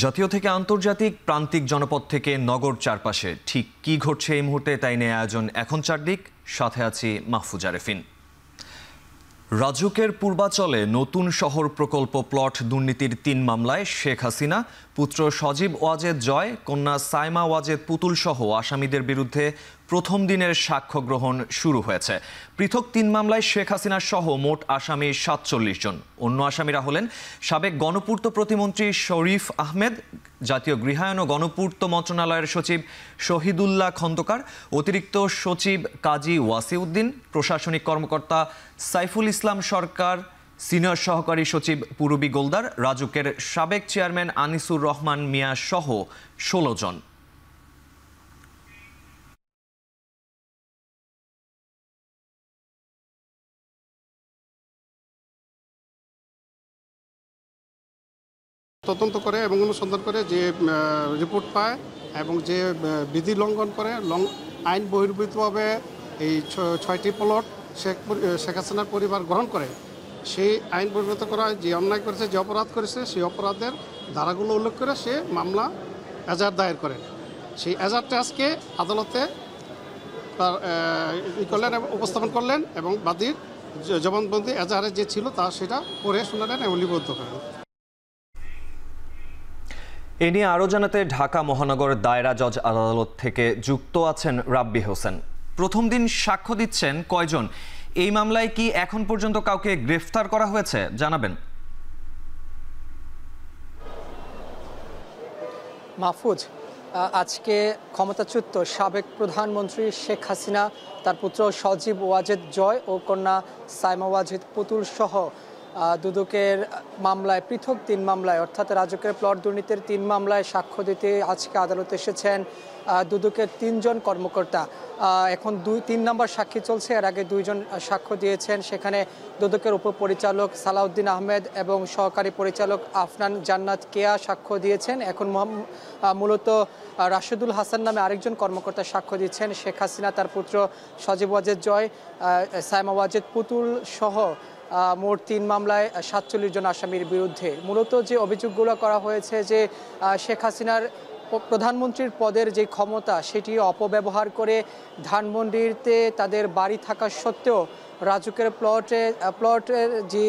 জাতীয় থেকে আন্তর্জাতিক, প্রান্তিক জনপদ থেকে নগর চারপাশে ঠিক কি ঘটছে এই মুহূর্তে তাই নিয়ে আয়োজন এখন চারদিক। সাথে আছি মাহফুজা রেফিন। রাজুকের পূর্বাচলে নতুন শহর প্রকল্প প্লট দুর্নীতির ৩ মামলায় শেখ হাসিনা, পুত্র সজীব ওয়াজেদ জয়, কন্যা সাইমা ওয়াজেদ পুতুল সহ আসামিদের বিরুদ্ধে প্রথম দিনের সাক্ষ্য গ্রহণ শুরু হয়েছে। পৃথক ৩ মামলায় শেখ হাসিনা সহ মোট আসামি ৪৭ জন। অন্য আসামিরা হলেন সাবেক গণপূর্ত প্রতিমন্ত্রী শরীফ আহমেদ, জাতীয় গৃহায়ন ও গণপূর্ত মন্ত্রণালয়ের সচিব শহীদুল্লাহ খন্দকার, অতিরিক্ত সচিব কাজী ওয়াসিউদ্দিন, প্রশাসনিক কর্মকর্তা সাইফুল ইসলাম সরকার, সিনিয়র সহকারী সচিব পূরবী গোলদার, রাজুকের সাবেক চেয়ারম্যান আনিসুর রহমান মিয়া সহ ১৬ জন। তদন্ত করে এবং অনুসন্ধান করে যে রিপোর্ট পায় এবং যে বিধি লঙ্ঘন করে আইন বহির্ভূতভাবে এই ৬টি প্লট শেখ হাসিনার পরিবার গ্রহণ করে, সেই আইন বহির্ভূত করা যে অন্যায় করেছে, যে অপরাধ করেছে, সেই অপরাধের ধারাগুলো উল্লেখ করে সে মামলা এজাহার দায়ের করেন। সেই এজাহারটা আজকে আদালতে করলেন, উপস্থাপন করলেন এবং বাদীর জবানবন্দি এজাহারে যে ছিল তা সেটা পড়ে শোনালেন এবং লিপিবদ্ধ করেন। এ নিয়ে আরও জানাতে ঢাকা মহানগর দায়রা জজ আদালত থেকে যুক্ত আছেন রাব্বি হোসেন। প্রথম দিন সাক্ষ্য দিচ্ছেন কয়জন? এই মামলায় কি এখন পর্যন্ত কাউকে গ্রেফতার করা হয়েছে জানাবেন। মাহফুজ, আজকে ক্ষমতাচ্যুত সাবেক প্রধানমন্ত্রী শেখ হাসিনা, তার পুত্র সজীব ওয়াজেদ জয় ও কন্যা সাইমা ওয়াজেদ পুতুল সহ দুদকের মামলায়, পৃথক ৩ মামলায় অর্থাৎ রাজুকের প্লট দুর্নীতির ৩ মামলায় সাক্ষ্য দিতে আজকে আদালতে এসেছেন দুদকের ৩ জন কর্মকর্তা। এখন ৩ নম্বর সাক্ষী চলছে। এর আগে 2 জন সাক্ষ্য দিয়েছেন। সেখানে দুদকের উপপরিচালক সালাউদ্দিন আহমেদ এবং সহকারী পরিচালক আফনান জান্নাত কেয়া সাক্ষ্য দিয়েছেন। এখন মূলত রাশেদুল হাসান নামে আরেকজন কর্মকর্তা সাক্ষ্য দিচ্ছেন। শেখ হাসিনা, তার পুত্র সজীব ওয়াজেদ জয়, সাইমা ওয়াজেদ পুতুল সহ মোট ৩ মামলায় ৪৭ জন আসামির বিরুদ্ধে। মূলত যে অভিযোগগুলো করা হয়েছে যে শেখ হাসিনার প্রধানমন্ত্রীর পদের যে ক্ষমতা সেটি অপব্যবহার করে ধানমন্ডিতে তাদের বাড়ি থাকা সত্ত্বেও রাজুকের প্লটের যে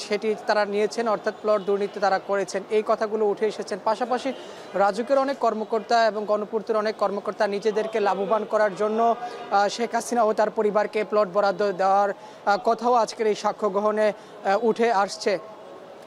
সেটি তারা নিয়েছেন, অর্থাৎ প্লট দুর্নীতি তারা করেছেন, এই কথাগুলো উঠে এসেছেন। পাশাপাশি রাজুকের অনেক কর্মকর্তা এবং গণপূর্তের অনেক কর্মকর্তা নিজেদেরকে লাভবান করার জন্য শেখ হাসিনা ও তার পরিবারকে প্লট বরাদ্দ দেওয়ার কথাও আজকের এই সাক্ষ্য গ্রহণে উঠে আসছে।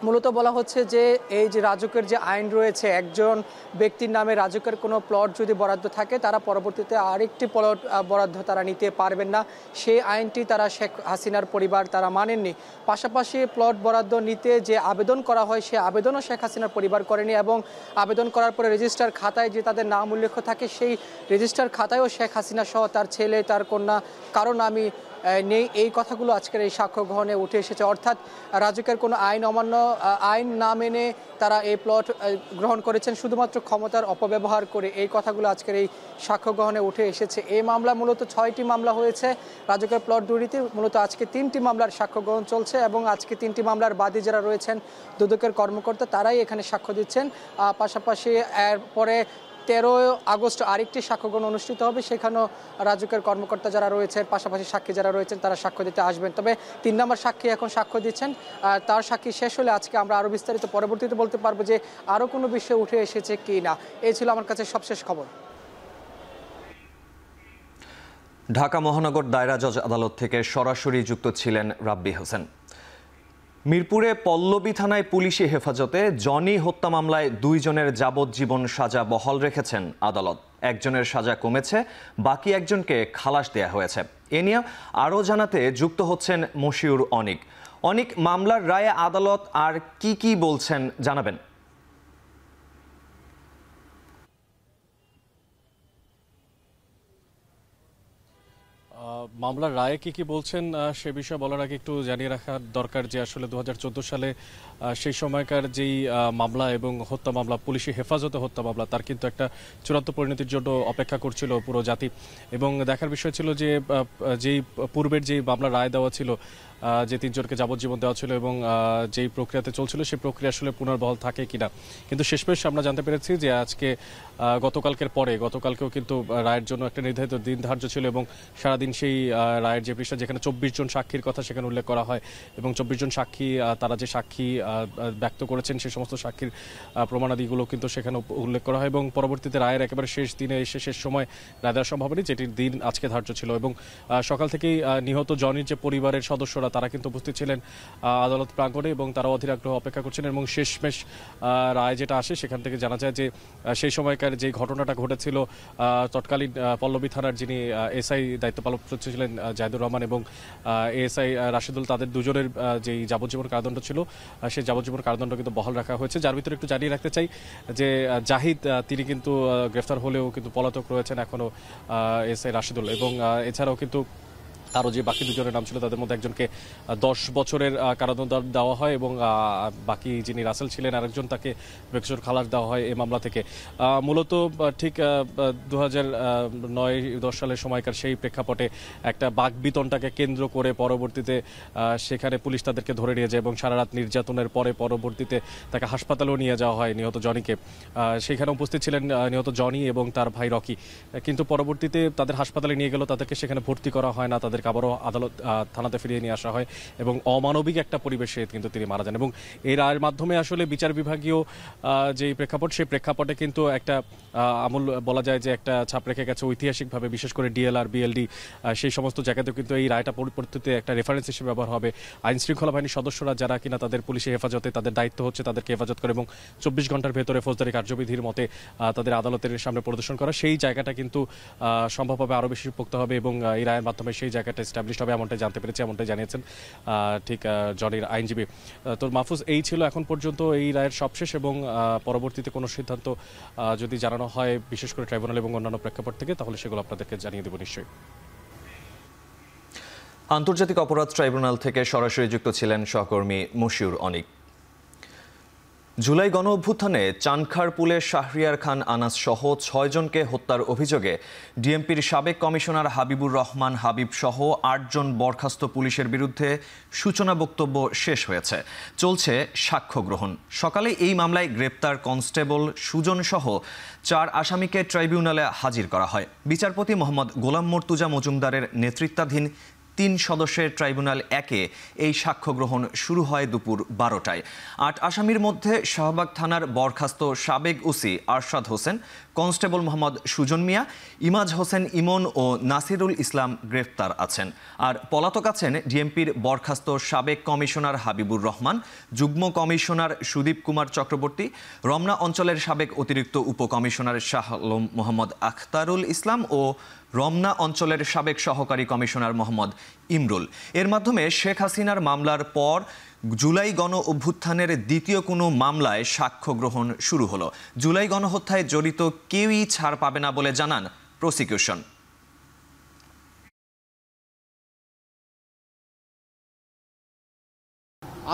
মূলত বলা হচ্ছে যে এই যে রাজুকের যে আইন রয়েছে, একজন ব্যক্তির নামে রাজুকের কোনো প্লট যদি বরাদ্দ থাকে তারা পরবর্তীতে আরেকটি প্লট বরাদ্দ তারা নিতে পারবেন না। সেই আইনটি তারা শেখ হাসিনার পরিবার তারা মানেননি। পাশাপাশি প্লট বরাদ্দ নিতে যে আবেদন করা হয় সে আবেদনও শেখ হাসিনার পরিবার করেনি এবং আবেদন করার পরে রেজিস্টার খাতায় যে তাদের নাম উল্লেখ থাকে সেই রেজিস্টার খাতায়ও শেখ হাসিনা সহ তার ছেলে, তার কন্যা কারো নামই নেই। এই কথাগুলো আজকের এই সাক্ষ্য গ্রহণে উঠে এসেছে। অর্থাৎ রাজুকের কোনো আইন না মেনে তারা এই প্লট গ্রহণ করেছেন শুধুমাত্র ক্ষমতার অপব্যবহার করে। এই কথাগুলো আজকের এই সাক্ষ্য গ্রহণে উঠে এসেছে। এই মামলা মূলত 6টি মামলা হয়েছে রাজুকের প্লট দুর্নীতি। মূলত আজকে 3টি মামলার সাক্ষ্য গ্রহণ চলছে এবং আজকে 3টি মামলার বাদী যারা রয়েছেন দুদকের কর্মকর্তা তারাই এখানে সাক্ষ্য দিচ্ছেন। পাশাপাশি এরপরে 13 আগস্ট আরেকটি সাক্ষ্য গ্রহণ অনুষ্ঠিত হবে। সেখানেও রাজুকের কর্মকর্তা যারা রয়েছেন, পাশাপাশি সাক্ষী যারা রয়েছেন তারা সাক্ষ্য দিতে আসবেন। তবে 3 নম্বর সাক্ষী এখন সাক্ষ্য দিচ্ছেন। তার সাক্ষী শেষ হলে আজকে আমরা আরও বিস্তারিত পরবর্তীতে বলতে পারবো যে আরও কোনো বিষয় উঠে এসেছে কি না। এই ছিল আমার কাছে সবশেষ খবর। ঢাকা মহানগর দায়রা জজ আদালত থেকে সরাসরি যুক্ত ছিলেন রাব্বি হোসেন। মিরপুরে পল্লবী থানায় পুলিশি হেফাজতে জনি হত্যা মামলায় 2 জনের যাবজ্জীবন সাজা বহাল রেখেছেন আদালত। একজনের সাজা কমেছে, বাকি একজনকে খালাস দেয়া হয়েছে। এ নিয়ে আরও জানাতে যুক্ত হচ্ছেন মশিউর অনিক। মামলার রায়ে আদালত আর কি বলছেন জানাবেন। মামলার রায়ে কি বলছেন সে বিষয়ে বলার আগে একটু জানিয়ে রাখা দরকার যে আসলে 2014 সালে সেই সময়কার যেই মামলা এবং হত্যা মামলা, পুলিশি হেফাজতে হত্যা মামলা, তার কিন্তু একটা চূড়ান্ত পরিণতির জন্য অপেক্ষা করছিল পুরো জাতি। এবং দেখার বিষয় ছিল যে যেই পূর্বের যেই মামলা রায় দেওয়া ছিল যে 3 জনকে যাবজ্জীবন দেওয়া ছিল এবং যেই প্রক্রিয়াতে চলছিল সেই প্রক্রিয়া আসলে পুনর্বহাল থাকে কিনা। কিন্তু শেষমেশ আমরা জানতে পেরেছি যে আজকে গতকালকেও কিন্তু রায়ের জন্য একটা নির্ধারিত দিন ধার্য ছিল এবং সারাদিন সেই রায়ের যে পৃষ্ঠা যেখানে 24 জন সাক্ষীর কথা সেখানে উল্লেখ করা হয় এবং 24 জন সাক্ষী তারা যে সাক্ষী ব্যক্ত করেছেন সেই সমস্ত সাক্ষীর প্রমাণাদিগুলো কিন্তু সেখানে উল্লেখ করা হয় এবং পরবর্তীতে রায়ের একেবারে শেষ দিনে এসে শেষ সময় রায় দেওয়ার সম্ভাবনা যেটির দিন আজকে ধার্য ছিল এবং সকাল থেকেই নিহত জনির যে পরিবারের সদস্যরা তারা কিন্তু উপস্থিত ছিলেন আদালত প্রাঙ্গণে এবং তারাও অধীর আগ্রহ অপেক্ষা করছিলেন এবং শেষমেশ রায় যেটা আসে সেখান থেকে জানা যায় যে সেই সময়কার যে ঘটনাটা ঘটেছিল তৎকালীন পল্লবী থানার যিনি এসআই দায়িত্ব পালন করছিলেন জাহিদুর রহমান এবং এএসআই রাশিদুল তাদের দুজনের যেই যাবজ্জীবন কারাদণ্ড ছিল সেই যাবজ্জীবন কারাদণ্ড কিন্তু বহাল রাখা হয়েছে। যার ভিতরে একটু জানিয়ে রাখতে চাই যে জাহিদ তিনি কিন্তু গ্রেফতার হলেও কিন্তু পলাতক রয়েছেন এখনো এসআই রাশিদুল এবং এছাড়াও কিন্তু আরও যে বাকি দুজনের নাম ছিল তাদের মধ্যে একজনকে 10 বছরের কারাদণ্ড দেওয়া হয় এবং বাকি যিনি রাসেল ছিলেন আরেকজন তাকে বেকসুর খালাস দেওয়া হয় এই মামলা থেকে। মূলত ঠিক 2009-10 সালের সময়কার সেই প্রেক্ষাপটে একটা বাকবিতণ্ডাকে কেন্দ্র করে পরবর্তীতে সেখানে পুলিশ তাদেরকে ধরে নিয়ে যায় এবং সারা রাত নির্যাতনের পরে পরবর্তীতে তাকে হাসপাতালেও নিয়ে যাওয়া হয় নিহত জনিকে। সেখানে উপস্থিত ছিলেন নিহত জনি এবং তার ভাই রকি, কিন্তু পরবর্তীতে তাদের হাসপাতালে নিয়ে গেল, তাদেরকে সেখানে ভর্তি করা হয় না, তাদেরকে আবারও আদালত থানাতে ফিরিয়ে নিয়ে আসা হয় এবং অমানবিক একটা পরিবেশে কিন্তু তিনি মারা যান এবং এই রায়ের মাধ্যমে আসলে বিচার বিভাগীয় যে প্রেক্ষাপট সেই প্রেক্ষাপটে কিন্তু একটা আমূল বলা যায় যে একটা ছাপ রেখে গেছে ঐতিহাসিকভাবে, বিশেষ করে ডিএলআর বিএলডি সেই সমস্ত জায়গাতেও কিন্তু এই রায়টা পরবর্তীতে একটা রেফারেন্স হিসেবে ব্যবহার হবে। আইন শৃঙ্খলা বাহিনীর সদস্যরা যারা কিনা তাদের পুলিশে হেফাজতে তাদের দায়িত্ব হচ্ছে তাদেরকে হেফাজত করে এবং 24 ঘন্টার ভেতরে ফৌজদারি কার্যবিধির মতে তাদের আদালতের সামনে প্রদর্শন করা, সেই জায়গাটা কিন্তু সম্ভবভাবে আরও বেশি পোক্ত হবে এবং এই রায়ের মাধ্যমে সেই জায়গাটা এস্টাবলিশড হবে এমনটাই জানতে পেরেছি, এমনটাই জানিয়েছেন ঠিক জনির আইনজীবী। তো মাহফুজ, এই ছিল এখন পর্যন্ত এই রায়ের সবশেষ এবং পরবর্তীতে কোনো সিদ্ধান্ত যদি জানানো হয় বিশেষ করে ট্রাইব্যুনাল এবং অন্যান্য প্রেক্ষাপট থেকে তাহলে সেগুলো আপনাদেরকে জানিয়ে দেব নিশ্চয়ই। আন্তর্জাতিক অপরাধ ট্রাইব্যুনাল থেকে সরাসরি যুক্ত ছিলেন সহকর্মী মশিউর অনিক। জুলাই গণঅভ্যুত্থানে চানখারপুলে শাহরিয়ার খান আনাস সহ 6 জনকে হত্যার অভিযোগে ডিএমপির সাবেক কমিশনার হাবিবুর রহমান হাবিব সহ 8 জন বরখাস্ত পুলিশের বিরুদ্ধে সূচনা বক্তব্য শেষ হয়েছে, চলছে সাক্ষ্য গ্রহণ। সকালে এই মামলায় গ্রেপ্তার কনস্টেবল সুজন সহ 4 আসামিকে ট্রাইব্যুনালে হাজির করা হয়। বিচারপতি মোহাম্মদ গোলাম মর্তুজা মজুমদারের নেতৃত্বাধীন 3 সদস্যের ট্রাইব্যুনাল 1-এ এই সাক্ষ্য গ্রহণ শুরু হয় দুপুর 12টায়। 8 আসামির মধ্যে শাহবাগ থানার বরখাস্ত সাবেক ওসি আরশাদ হোসেন, কনস্টেবল মোহাম্মদ সুজন মিয়া, ইমাজ হোসেন ইমন ও নাসিরুল ইসলাম গ্রেফতার আছেন। আর পলাতক আছেন ডিএমপির বরখাস্ত সাবেক কমিশনার হাবিবুর রহমান, যুগ্ম কমিশনার সুদীপ কুমার চক্রবর্তী, রমনা অঞ্চলের সাবেক অতিরিক্ত উপকমিশনার শাহ আলম মোহাম্মদ আখতারুল ইসলাম ও রমনা অঞ্চলের সাবেক সহকারী কমিশনার মোহাম্মদ ইমরুল। এর মাধ্যমে শেখ হাসিনার মামলার পর জুলাই গণ অভ্যুত্থানের দ্বিতীয় কোনো মামলায় সাক্ষ্য গ্রহণ শুরু হলো। জুলাই গণহত্যায় জড়িত কেউই ছাড় পাবে না বলে জানান প্রসিকিউশন।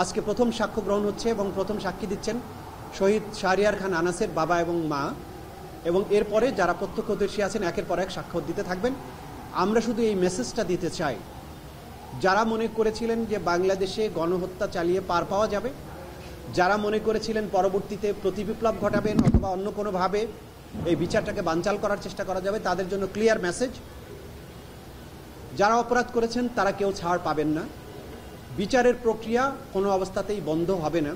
আজকে প্রথম সাক্ষ্য গ্রহণ হচ্ছে এবং প্রথম সাক্ষী দিচ্ছেন শহীদ শাহরিয়ার খান আনাসের বাবা এবং মা, এবং এরপরে যারা প্রত্যক্ষদর্শী আছেন একের পর এক সাক্ষ্য দিতে থাকবেন। আমরা শুধু এই মেসেজটা দিতে চাই, যারা মনে করেছিলেন যে বাংলাদেশে গণহত্যা চালিয়ে পার পাওয়া যাবে, যারা মনে করেছিলেন পরবর্তীতে প্রতিবিপ্লব ঘটাবেন অথবা অন্য কোনোভাবে এই বিচারটাকে বানচাল করার চেষ্টা করা যাবে, তাদের জন্য ক্লিয়ার মেসেজ, যারা অপরাধ করেছেন তারা কেউ ছাড় পাবেন না। বিচারের প্রক্রিয়া কোনো অবস্থাতেই বন্ধ হবে না।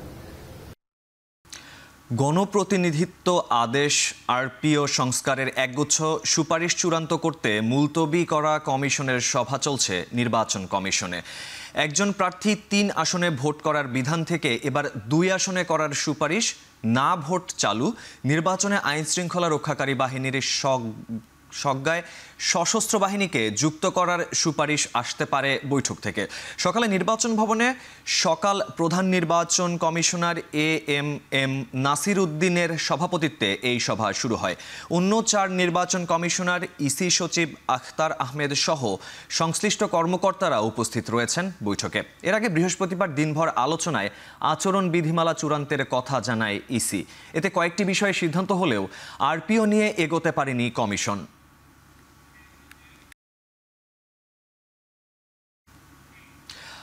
গণপ্রতিনিধিত্ব আদেশ আরপিও সংস্কারের একগুচ্ছ সুপারিশ চূড়ান্ত করতে মুলতবি করা কমিশনের সভা চলছে নির্বাচন কমিশনে। একজন প্রার্থী 3 আসনে ভোট করার বিধান থেকে এবার 2 আসনে করার সুপারিশ, না ভোট চালু, নির্বাচনে আইন শৃঙ্খলা রক্ষাকারী বাহিনীর সজ্ঞায় সশস্ত্র বাহিনীকে যুক্ত করার সুপারিশ আসতে পারে বৈঠক থেকে। সকালে নির্বাচন ভবনে প্রধান নির্বাচন কমিশনার এম নাসির উদ্দিনের সভাপতিত্বে এই সভা শুরু হয়। অন্য 4 নির্বাচন কমিশনার, ইসি সচিব আখতার আহমেদ সহ সংশ্লিষ্ট কর্মকর্তারা উপস্থিত রয়েছেন বৈঠকে। এর আগে বৃহস্পতিবার দিনভর আলোচনায় আচরণ বিধিমালা চূড়ান্তের কথা জানায় ইসি। এতে কয়েকটি বিষয়ে সিদ্ধান্ত হলেও আরপিও নিয়ে এগোতে পারেনি কমিশন।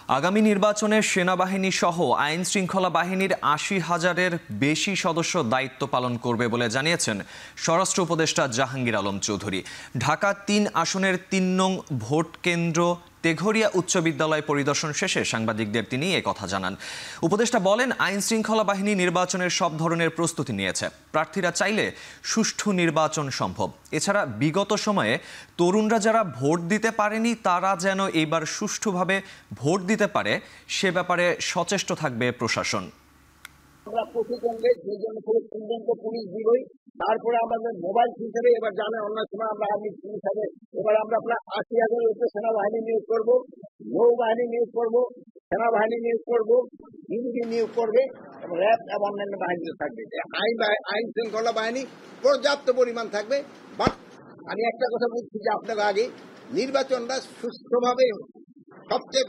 আগামী নির্বাচনে সেনাবাহিনী সহ আইন শৃঙ্খলা বাহিনীর ৮০,০০০-এর বেশি সদস্য দায়িত্ব পালন করবে বলে জানিয়েছেন স্বরাষ্ট্র উপদেষ্টা জাহাঙ্গীর আলম চৌধুরী। ঢাকা ৩ আসনের ৩ নং ভোট কেন্দ্র তেঘরিয়া উচ্চ বিদ্যালয় পরিদর্শন শেষে সাংবাদিকদের তিনি কথা জানান। উপদেষ্টা বলেন, আইন শৃঙ্খলা বাহিনী নির্বাচনের সব ধরনের প্রস্তুতি নিয়েছে। প্রার্থীরা চাইলে সুষ্ঠু নির্বাচন সম্ভব। এছাড়া বিগত সময়ে তরুণরা যারা ভোট দিতে পারেনি তারা যেন এবার সুষ্ঠুভাবে ভোট দিতে পারে সে ব্যাপারে সচেষ্ট থাকবে প্রশাসন। আমরা প্রতিদ্বন্দ্বে সেই জন্য পুলিশ দিবই। তারপরে আমাদের মোবাইল ফিচারে এবার জানেন অন্য সময় আমরা আর্মি পুলিশ হবে, এবার আমরা আপনার ৮০,০০০ উপরে সেনাবাহিনী নিয়োগ করবো, নৌবাহিনী নিয়োগ করবো, সেনাবাহিনী নিয়োগ করবো, বিজিবি নিয়োগ করবে এবং র্যাব এবং অন্যান্য বাহিনী থাকবে। আইন শৃঙ্খলা বাহিনী পর্যাপ্ত পরিমাণ থাকবে। বাট আমি একটা কথা বলছি যে আপনার আগে নির্বাচনটা সুষ্ঠুভাবে সবচেয়ে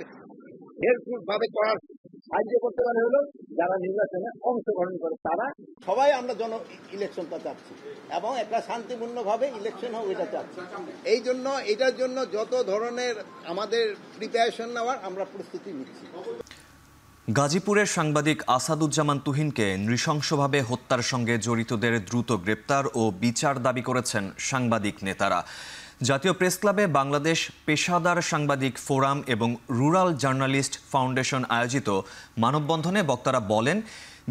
হেল্পফুল ভাবে করার সাহায্য করতে পারে হলো যারা নির্বাচনে অংশগ্রহণ করে তারা। সবাই আমরা ইলেকশনটা চাচ্ছি এবং একটা শান্তিপূর্ণভাবে ইলেকশন হোক এটা চাচ্ছি। এই জন্য এটার জন্য যত ধরনের আমাদের প্রিপারেশন নেওয়ার আমরা প্রস্তুতি নিচ্ছি। গাজীপুরের সাংবাদিক আসাদুজ্জামান তুহিনকে নৃশংসভাবে হত্যার সঙ্গে জড়িতদের দ্রুত গ্রেপ্তার ও বিচার দাবি করেছেন সাংবাদিক নেতারা। জাতীয় প্রেসক্লাবে বাংলাদেশ পেশাদার সাংবাদিক ফোরাম এবং রুরাল জার্নালিস্ট ফাউন্ডেশন আয়োজিত মানববন্ধনে বক্তারা বলেন,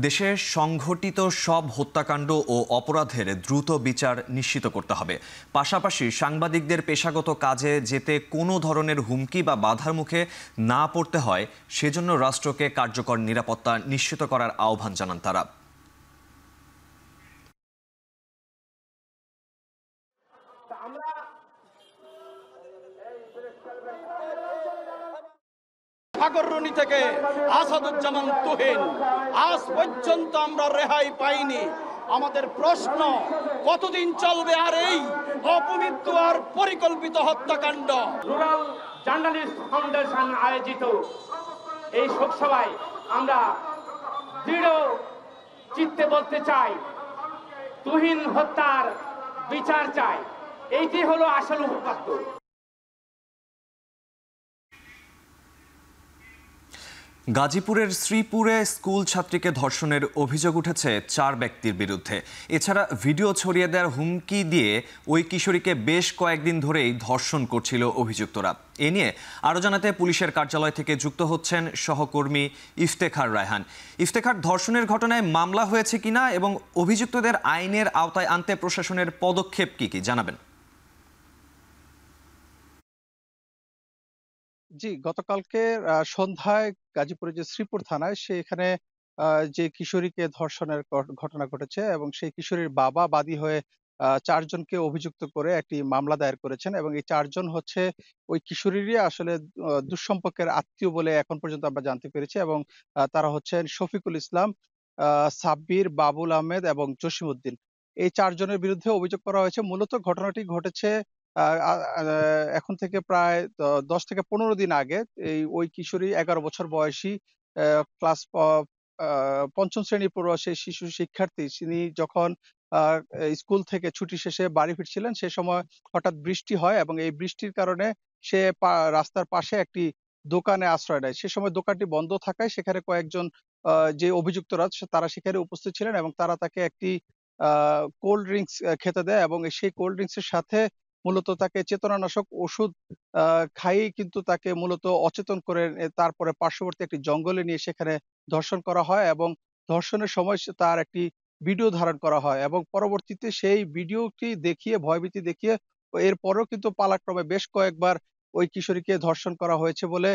দেশে সংঘটিত সব হত্যাকাণ্ড ও অপরাধের দ্রুত বিচার নিশ্চিত করতে হবে। পাশাপাশি সাংবাদিকদের পেশাগত কাজে যেতে কোনো ধরনের হুমকি বা বাধার মুখে না পড়তে হয় সেজন্য রাষ্ট্রকে কার্যকর নিরাপত্তা নিশ্চিত করার আহ্বান জানান তারা। আগররুনি থেকে আসাদুজ্জামান তুহিন আজ পর্যন্ত আমরা রেহাই পাইনি। আমাদের প্রশ্ন, কতদিন চলবে আর এই অপমৃত্যু আর পরিকল্পিত হত্যাকাণ্ড? রুরাল জার্নালিস্ট ফাউন্ডেশন আয়োজিত এই শোকসভায় আমরা দৃঢ় চিত্তে বলতে চাই, তুহিন হত্যার বিচার চাই। এইটি হলো আসল উপপাদ্য। গাজীপুরের শ্রীপুরে স্কুল ছাত্রীকে ধর্ষণের অভিযোগ উঠেছে ৪ ব্যক্তির বিরুদ্ধে। এছাড়া ভিডিও ছড়িয়ে দেওয়ার হুমকি দিয়ে ওই কিশোরীকে বেশ কয়েকদিন ধরেই ধর্ষণ করছিল অভিযুক্তরা। এ নিয়ে আরও জানাতে পুলিশের কার্যালয় থেকে যুক্ত হচ্ছেন সহকর্মী ইফতেখার রায়হান। ইফতেখার, ধর্ষণের ঘটনায় মামলা হয়েছে কিনা এবং অভিযুক্তদের আইনের আওতায় আনতে প্রশাসনের পদক্ষেপ কি জানাবেন? জি, গতকালকে সন্ধ্যায় গাজীপুরের যে শ্রীপুর থানায় সেখানে যে কিশোরীকে ধর্ষণের ঘটনা ঘটেছে এবং সেই কিশোরীর বাবা বাদী হয়ে ৪ জনকে অভিযুক্ত করে একটি মামলা দায়ের করেছেন এবং এই ৪ জন হচ্ছে ওই কিশোরীরই আসলে দুঃসম্পর্কের আত্মীয় বলে এখন পর্যন্ত আমরা জানতে পেরেছি এবং তারা হচ্ছেন শফিকুল ইসলাম, সাব্বির, বাবুল আহমেদ এবং জসিমউদ্দিন। এই ৪ জনের বিরুদ্ধে অভিযোগ করা হয়েছে। মূলত ঘটনাটি ঘটেছে আ আ আ এখন থেকে প্রায় ১০ থেকে ১৫ দিন আগে। ওই কিশোরী ১১ বছর বয়সী ক্লাস আ ৫ম শ্রেণী পড়ুয়া সেই শিশু শিক্ষার্থী, তিনি যখন আ স্কুল থেকে ছুটি শেষে বাড়ি ফিরছিলেন সে সময় হঠাৎ বৃষ্টি হয় এবং এই বৃষ্টির কারণে সে রাস্তার পাশে একটি দোকানে আশ্রয় নেয়। সে সময় দোকানটি বন্ধ থাকায় সেখানে কয়েকজন যে অভিযুক্তরা তারা সেখানে উপস্থিত ছিলেন এবং তারা তাকে একটি আ কোল্ড ড্রিংকস খেতে দেয় এবং সেই কোল্ড ড্রিংকস এর সাথে মূলত তাকে চেতনানাশক ওষুধ খাইয়েই কিন্তু তাকে মূলত অচেতন করে তারপরে পার্শ্ববর্তী একটি জঙ্গলে নিয়ে সেখানে ধর্ষণ করা হয় এবং ধর্ষণের সময় তার একটি ভিডিও ধারণ করা হয় এবং পরবর্তীতে সেই ভিডিওটি দেখিয়ে ভয়ভীতি দেখিয়ে এরপরেও কিন্তু পালাক্রমে বেশ কয়েকবার ওই কিশোরীকে ধর্ষণ করা হয়েছে বলে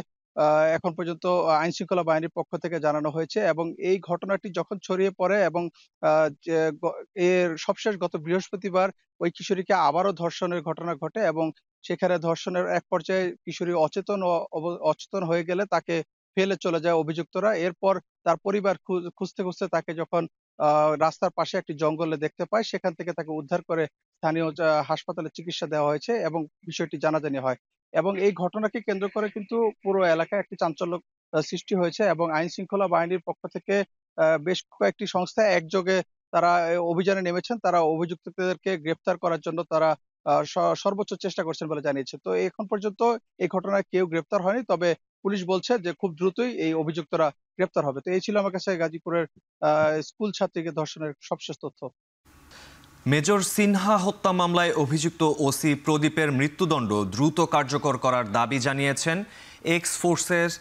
এখন পর্যন্ত আইন শৃঙ্খলা বাহিনীর পক্ষ থেকে জানানো হয়েছে এবং এই ঘটনাটি যখন ছড়িয়ে পড়ে এবং যে এর সবশেষ গত বৃহস্পতিবার ওই কিশোরীকে আবারও ধর্ষণের ঘটনা ঘটে এবং সেখানে ধর্ষণের এক পর্যায়ে কিশোরী অচেতন হয়ে গেলে তাকে ফেলে চলে যায় অভিযুক্তরা। এরপর তার পরিবার খুঁজতে তাকে যখন রাস্তার পাশে একটি জঙ্গলে দেখতে পায় সেখান থেকে তাকে উদ্ধার করে স্থানীয় হাসপাতালে চিকিৎসা দেওয়া হয়েছে এবং বিষয়টি জানাজানি হয়। এবং এই ঘটনাকে কেন্দ্র করে কিন্তু পুরো এলাকায় একটি চাঞ্চল্য সৃষ্টি হয়েছে এবং আইন শৃঙ্খলা বাহিনীর পক্ষ থেকে বেশ কয়েকটি সংস্থা একযোগে তারা অভিযানে নেমেছেন। তারা অভিযুক্তদেরকে গ্রেফতার করার জন্য তারা সর্বোচ্চ চেষ্টা করছেন বলে জানিয়েছে। তো এখন পর্যন্ত এই ঘটনায় কেউ গ্রেফতার হয়নি। তবে পুলিশ বলছে যে খুব দ্রুতই এই অভিযুক্তরা গ্রেপ্তার হবে। তো এই ছিল আমার কাছে গাজীপুরের স্কুল ছাত্রীকে ধর্ষণের সবশেষ তথ্য। মেজর সিনহা হত্যা মামলায় অভিযুক্ত ওসি প্রদীপের মৃত্যুদণ্ড দ্রুত কার্যকর করার দাবি জানিয়েছেন এক্স ফোর্সেস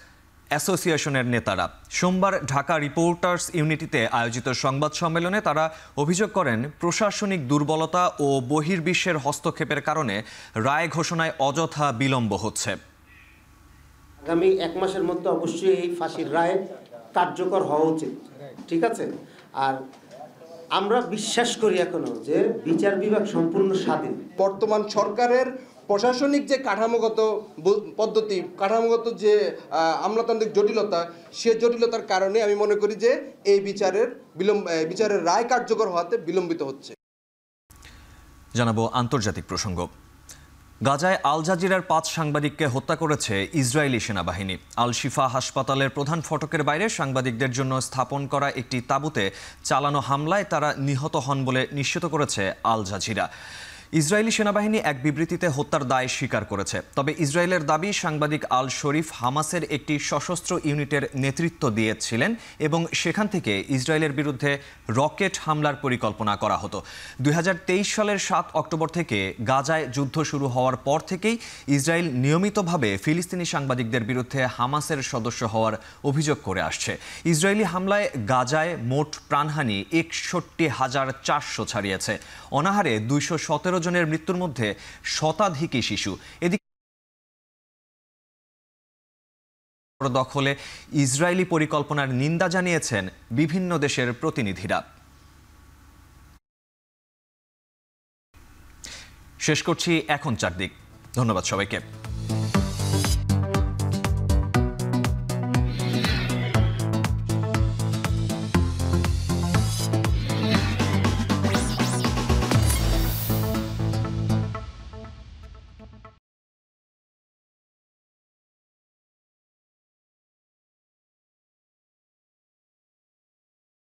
অ্যাসোসিয়েশনের নেতারা। সোমবার ঢাকা রিপোর্টার্স ইউনিটিতে আয়োজিত সংবাদ সম্মেলনে তারা অভিযোগ করেন প্রশাসনিক দুর্বলতা ও বহির্বিশ্বের হস্তক্ষেপের কারণে রায় ঘোষণায় অযথা বিলম্ব হচ্ছে। আগামী 1 মাসের মধ্যে অবশ্যই এই ফাঁসির রায় কার্যকর হওয়া উচিত, ঠিক আছে। আর আমরা বিশ্বাস করি এখনো যে বিচার বিভাগ সম্পূর্ণ স্বাধীন। বর্তমান সরকারের প্রশাসনিক যে কাঠামোগত পদ্ধতি, কাঠামোগত যে আমলাতান্ত্রিক জটিলতা, সে জটিলতার কারণে আমি মনে করি যে এই বিচারের রায় কার্যকর হওয়াতে বিলম্বিত হচ্ছে। জানাবো আন্তর্জাতিক প্রসঙ্গ। গাজায় আল জাজিরার 5 সাংবাদিককে হত্যা করেছে ইসরায়েলি সেনাবাহিনী। আল শিফা হাসপাতালের প্রধান ফটকের বাইরে সাংবাদিকদের জন্য স্থাপন করা একটি তাঁবুতে চালানো হামলায় তারা নিহত হন বলে নিশ্চিত করেছে আল জাজিরা। ইসরায়েলি সেনাবাহিনী এক বিবৃতিতে হত্যার দায় স্বীকার করেছে। তবে ইসরায়েলের দাবি সাংবাদিক আল শরীফ হামাসের একটি সশস্ত্র ইউনিটের নেতৃত্ব দিয়েছিলেন এবং সেখান থেকে ইসরায়েলের বিরুদ্ধে রকেট হামলার পরিকল্পনা করা হতো। 2023 সালের 7 অক্টোবর থেকে গাজায় যুদ্ধ শুরু হওয়ার পর থেকেই ইসরায়েল নিয়মিতভাবে ফিলিস্তিনি সাংবাদিকদের বিরুদ্ধে হামাসের সদস্য হওয়ার অভিযোগ করে আসছে। ইসরায়েলি হামলায় গাজায় মোট প্রাণহানি 61,400 ছাড়িয়েছে। অনাহারে 217 জনের মৃত্যুর মধ্যে শতাধিকই শিশু। এদিকে দখলে ইসরায়েলি পরিকল্পনার নিন্দা জানিয়েছেন বিভিন্ন দেশের প্রতিনিধিরা। শেষ করছি এখন চারদিক। ধন্যবাদ সবাইকে।